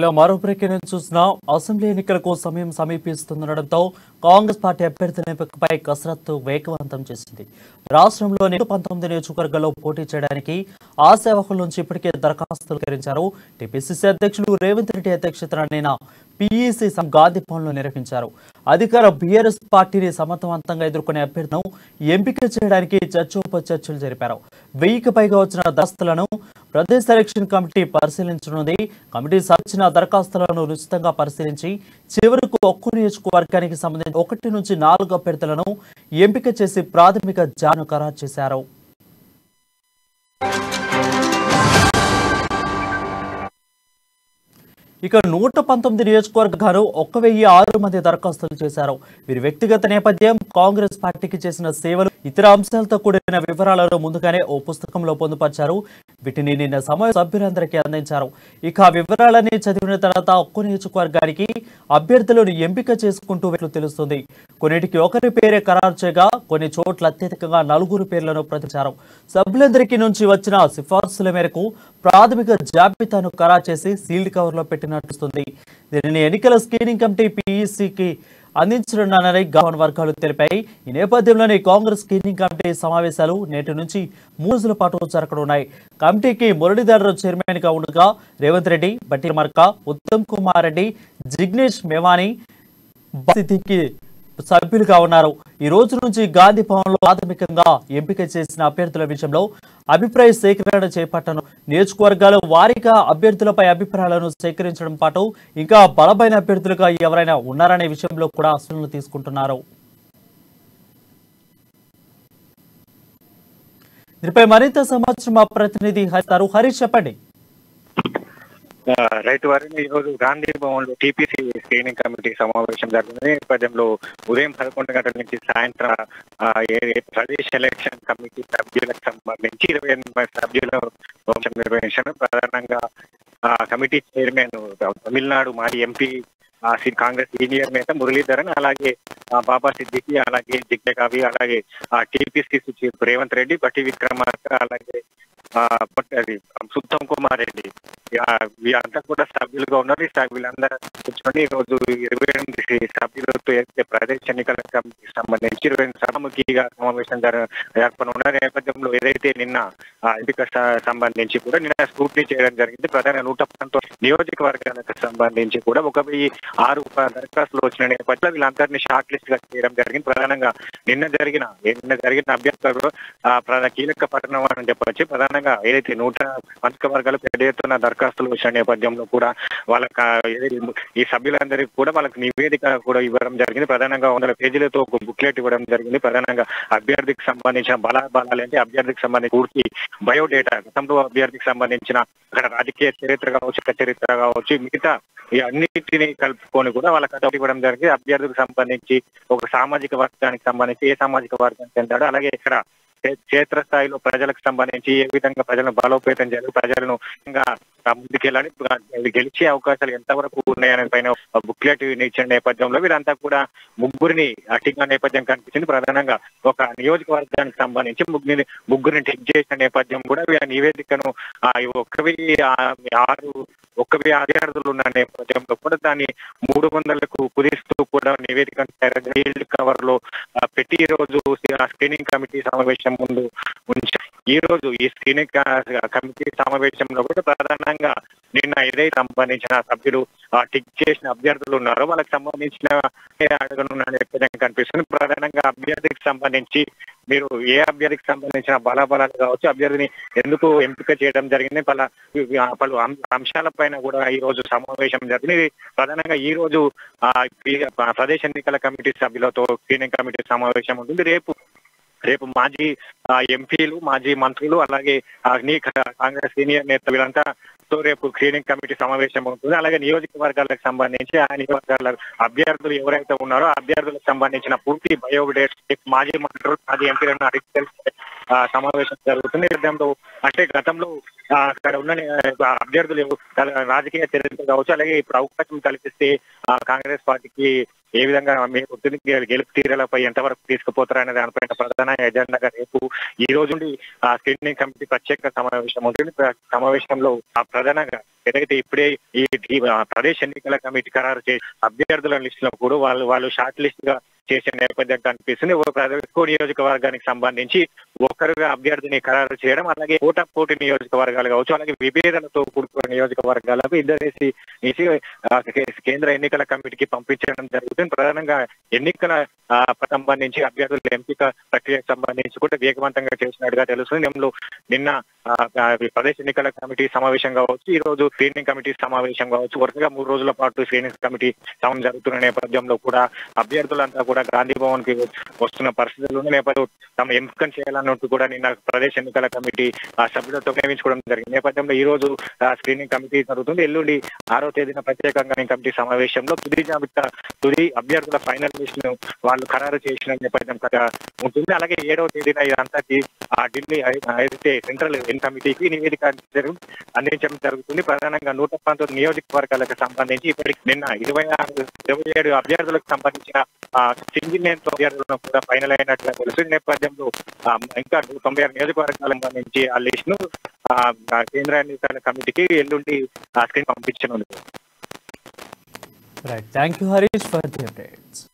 ఏపీలో మరో ప్రక్రియను చూసినా అసెంబ్లీ ఎన్నికలకు సమయం సమీపిస్తుండటంతో కాంగ్రెస్ పార్టీ అభ్యర్థుల ఎంపికపై కసరత్తు వేగవంతం చేసింది. రాష్ట్రంలోని 19 నియోజకవర్గాల్లో పోటీ చేయడానికి ఆశావహుల నుంచి ఇప్పటికే దరఖాస్తులు స్వీకరించారు. టీపీసీసీ అధ్యక్షులు రేవంత్ రెడ్డి అధ్యక్షతన నిన్న పీఈసీ గాంధీ భవన్లో నిర్వహించారు. అధికార బీఆర్ఎస్ పార్టీని సమర్థవంతంగా ఎదుర్కొనే అభ్యర్థులను ఎంపిక చేయడానికి చర్చోపచర్చలు జరిపారు. 1000కి పైగా వచ్చిన దరఖాస్తులను ప్రదేశ్ సెలక్షన్ కమిటీ పరిశీలించనుంది. కమిటీ సాధించిన దరఖాస్తులను నిశ్చితంగా పరిశీలించి చివరకు ఒక్కో నియోజకవర్గానికి సంబంధించి 1 నుంచి 4 అభ్యర్థులను ఎంపిక చేసి ప్రాథమిక జాబితాను ఖరారు చేశారు. ఇక 119 నియోజకవర్గాలు 1006 మంది దరఖాస్తులు చేశారు. వీరి వ్యక్తిగత నేపథ్యం, కాంగ్రెస్ పార్టీకి చేసిన సేవలు, ఇతర అంశాలతో కూడిన వివరాలను ముందుగానే ఓ పుస్తకంలో పొందుపరిచారు. వీటిని నిన్న సమావేశ సభ్యులందరికీ అందించారు. ఇక ఆ వివరాలన్నీ చదివిన తర్వాత ఒక్కో నియోజకవర్గానికి అభ్యర్థులను ఎంపిక చేసుకుంటూ తెలుస్తుంది. కొన్నిటికి ఒకరి పేరే ఖరారు చేయగా కొన్ని చోట్ల అత్యధికంగా 4 పేర్లను ప్రకటించారు. సభ్యులందరికీ నుంచి వచ్చిన సిఫార్సుల మేరకు ప్రాథమిక జాబితాను ఖరారు చేసి సీల్డ్ కవర్లో పెట్టినట్లుస్తుంది. దీనిని ఎన్నికల స్క్రీనింగ్ కమిటీ పీఈసీకి అందించనున్నారని గవర్నర్ వర్గాలు తెలిపాయి. ఈ నేపథ్యంలోని కాంగ్రెస్ స్క్రీనింగ్ కమిటీ సమావేశాలు నేటి నుంచి 3 రోజుల పాటు జరగనున్నాయి. కమిటీకి మురళీధర్ చైర్మన్ గా ఉండగా రేవంత్ రెడ్డి, బట్టి మర్క, ఉత్తమ్ కుమార్ రెడ్డి, జిగ్నేష్ మేవాని సిద్దికి సభ్యులుగా ఉన్నారు. ఈ రోజు నుంచి గాంధీ భవన్లో ప్రాథమికంగా ఎంపిక చేసిన అభ్యర్థుల విషయంలో అభిప్రాయ సేకరణ చేపట్టను. నియోజకవర్గాల వారీగా అభ్యర్థులపై అభిప్రాయాలను సేకరించడం పాటు ఇంకా బలమైన అభ్యర్థులుగా ఎవరైనా ఉన్నారనే విషయంలో కూడా ఆశలను తీసుకుంటున్నారు. దీనిపై మరింత సమాచారం మా ప్రతినిధి హరీష్ చెప్పండి. రైతు వారిని ఈరోజు గాంధీ భవన్ లో టీపీసీ స్క్రీనింగ్ కమిటీ సమావేశం జరిగింది. నేపథ్యంలో ఉదయం 11 గంటల నుంచి సాయంత్రం ప్రదేశ్ ఎలక్షన్ కమిటీ సభ్యులకు సంబంధించి 28 సభ్యుల నిర్వహించారు. ప్రధానంగా కమిటీ చైర్మన్ తమిళనాడు మాజీ ఎంపీ కాంగ్రెస్ సీనియర్ నేత మురళీధరన్, అలాగే బాబా సిద్దికి, అలాగే జిగ్నే కవి, అలాగే టీపీసీసీ చీఫ్ రేవంత్ రెడ్డి, బట్టి విక్రమార్క, అలాగే ఉత్తమ్ కుమార్ రెడ్డి వీళ్ళంతా కూడా సభ్యులుగా ఉన్నారు. వీళ్ళందరూ కూర్చొని ఈ రోజు 28 సభ్యులతో ప్రదేశ్ ఎన్నికల కమిటీకి సంబంధించి 20 సభాముఖిగా సమావేశం జరపనున్న నేపథ్యంలో ఏదైతే నిన్న ఎంపిక సంబంధించి కూడా నిన్న స్క్రూటినీ చేయడం జరిగింది. ప్రధాన 119 నియోజకవర్గాలకు సంబంధించి కూడా 1006 దరఖాస్తులు వచ్చిన నేపథ్యంలో వీళ్ళందరినీ షార్ట్ లిస్ట్ గా చేయడం జరిగింది. ప్రధానంగా నిన్న జరిగిన అభ్యర్థులు కీలక పట్టణం అని చెప్పవచ్చు. ప్రధానంగా ఏదైతే 100 వర్గాలు పెద్ద ఎత్తున దరఖాస్తులు వచ్చిన నేపథ్యంలో కూడా వాళ్ళకి ఈ సభ్యులందరికీ కూడా వాళ్ళకి నివేదిక కూడా ఇవ్వడం జరిగింది. ప్రధానంగా 100 పేజీలతో ఒక బుక్లెట్ ఇవ్వడం జరిగింది. ప్రధానంగా అభ్యర్థికి సంబంధించిన బలాబలాలు అంటే అభ్యర్థికి సంబంధించి పూర్తి బయోడేటా, గతంలో అభ్యర్థికి సంబంధించిన అక్కడ రాజకీయ చరిత్ర కావచ్చు మిగతా అన్నిటినీ కలుపుకొని కూడా వాళ్ళకి ఇవ్వడం జరిగింది. అభ్యర్థికి సంబంధించి ఒక సామాజిక వర్గానికి సంబంధించి ఏ సామాజిక వర్గానికి చెందాడో, అలాగే ఇక్కడ క్షేత్రస్థాయిలో ప్రజలకు సంబంధించి ఏ విధంగా ప్రజలను బలోపేతం చేయాలి, ప్రజలను ముందుకెళ్ళాలి, గెలిచే అవకాశాలు ఎంతవరకు ఉన్నాయనే పైన బుక్లెట్ ఇచ్చిన నేపథ్యంలో వీరంతా కూడా ముగ్గురిని టింగ్ నేపథ్యం కనిపించింది. ప్రధానంగా ఒక నియోజకవర్గానికి సంబంధించి ముగ్గురిని టిక్ చేసిన నేపథ్యం కూడా వీళ్ళ నివేదికను 1006 అభ్యర్థులు ఉన్న నేపథ్యంలో కూడా దాన్ని 300కు కుదిస్తూ కూడా నివేదికను ఫీల్డ్ కవర్ లో పెట్టి ఈ రోజు స్క్రీనింగ్ కమిటీ సమావేశం ముందు ఉంచారు. ఈ రోజు ఈ స్క్రీనింగ్ కమిటీ సమావేశంలో కూడా ప్రధానంగా నిన్న ఏదైతే సంబంధించిన సభ్యులు టిక్ చేసిన అభ్యర్థులు ఉన్నారో వాళ్ళకి సంబంధించిన అడగనున్న నేపథ్యం కనిపిస్తుంది. ప్రధానంగా అభ్యర్థికి సంబంధించి మీరు ఏ అభ్యర్థికి సంబంధించిన బలాబలాలు కావచ్చు, అభ్యర్థిని ఎందుకు ఎంపిక చేయడం జరిగింది, పలు అంశాలపైన కూడా ఈ రోజు సమావేశం జరిగింది. ప్రధానంగా ఈ రోజు ప్రదేశ్ ఎన్నికల కమిటీ సభ్యులతో స్క్రీనింగ్ కమిటీ సమావేశం ఉంటుంది. రేపు మాజీ ఎంపీలు, మాజీ మంత్రులు, అలాగే కాంగ్రెస్ సీనియర్ నేత వీళ్ళంతా రేపు స్క్రీనింగ్ కమిటీ సమావేశం ఉంటుంది. అలాగే నియోజకవర్గాలకు సంబంధించి ఆ నియోజకవర్గాల అభ్యర్థులు ఎవరైతే ఉన్నారో అభ్యర్థులకు సంబంధించిన పూర్తి బయోడేట్ మాజీ మంత్రులు, మాజీ ఎంపీలను అడిగి సమావేశం జరుగుతుంది. అంటే గతంలో అక్కడ ఉన్న అభ్యర్థులు రాజకీయ చరిత్ర కావచ్చు, అలాగే ఇప్పుడు అవకాశం కల్పిస్తే కాంగ్రెస్ పార్టీకి ఏ విధంగా మీరు గెలుపు తీరాలపై ఎంతవరకు తీసుకుపోతారనే దానిపైన ప్రధాన ఎజెండాగా రేపు ఈ రోజు నుండి స్క్రీనింగ్ కమిటీ ప్రత్యేక సమావేశం ఉంటుంది. సమావేశంలో ప్రధానంగా ఏదైతే ఇప్పుడే ఈ ప్రదేశ్ ఎన్నికల కమిటీ ఖరారు చేసి అభ్యర్థుల లిస్ట్ లో కూడా వాళ్ళు షార్ట్ లిస్ట్ గా చేసే నేపథ్యం కనిపిస్తుంది. ఎక్కువ నియోజకవర్గానికి సంబంధించి ఒక్కరుగా అభ్యర్థిని ఖరారు చేయడం, అలాగే పోటీ నియోజకవర్గాలు కావచ్చు, అలాగే విభేదాలతో కూడుకున్న నియోజకవర్గాలకు ఇద్దరేసి కేంద్ర ఎన్నికల కమిటీకి పంపించడం జరుగుతుంది. ప్రధానంగా ఎన్నికల సంబంధించి అభ్యర్థుల ఎంపిక ప్రక్రియకు సంబంధించి కూడా వేగవంతంగా చేసినట్టుగా తెలుస్తుంది. నిన్న ప్రదేశ్ ఎన్నికల కమిటీ సమావేశం కావచ్చు, ఈ రోజు స్క్రీనింగ్ కమిటీ సమావేశం కావచ్చు, వరుసగా 3 రోజుల పాటు స్క్రీనింగ్ కమిటీ సమావేశం జరుగుతున్న నేపథ్యంలో కూడా అభ్యర్థులంతా కూడా గాంధీ భవన్ కి వస్తున్న పరిస్థితులు ఉన్న నేపథ్యంలో తమ ఎంపికను చేయాలన్నట్టు కూడా నిన్న ప్రదేశ్ ఎన్నికల కమిటీ సభ్యులతో నియమించుకోవడం జరిగింది. నేపథ్యంలో ఈ రోజు స్క్రీనింగ్ కమిటీ జరుగుతుంది. ఎల్లుండి 6వ తేదీన ప్రత్యేకంగా కమిటీ సమావేశంలో తుది అభ్యర్థుల ఫైనల్ లిస్ట్ ను వాళ్ళు ఖరారు చేసిన నేపథ్యం ఉంటుంది. అలాగే 7వ తేదీన ఇదంతా ఢిల్లీ అయితే సెంట్రల్ కమిటీకి నివేదిక అందించడం జరుగుతుంది. ప్రధానంగా 119 నియోజకవర్గాలకు సంబంధించి ఇప్పటికి నిన్న 27 అభ్యర్థులకు సంబంధించిన సింగిల్ నేమ్ అభ్యర్థులను కూడా ఫైనల్ అయినట్లుగా తెలుస్తుంది. నేపథ్యంలో ఇంకా 96 నియోజకవర్గాలకు సంబంధించి ఆ లిస్ట్ ను కేంద్ర ఎన్నికల కమిటీకి ఎల్లుండి screen పంపించనుంది. Right. Thank you, Harish, for the updates.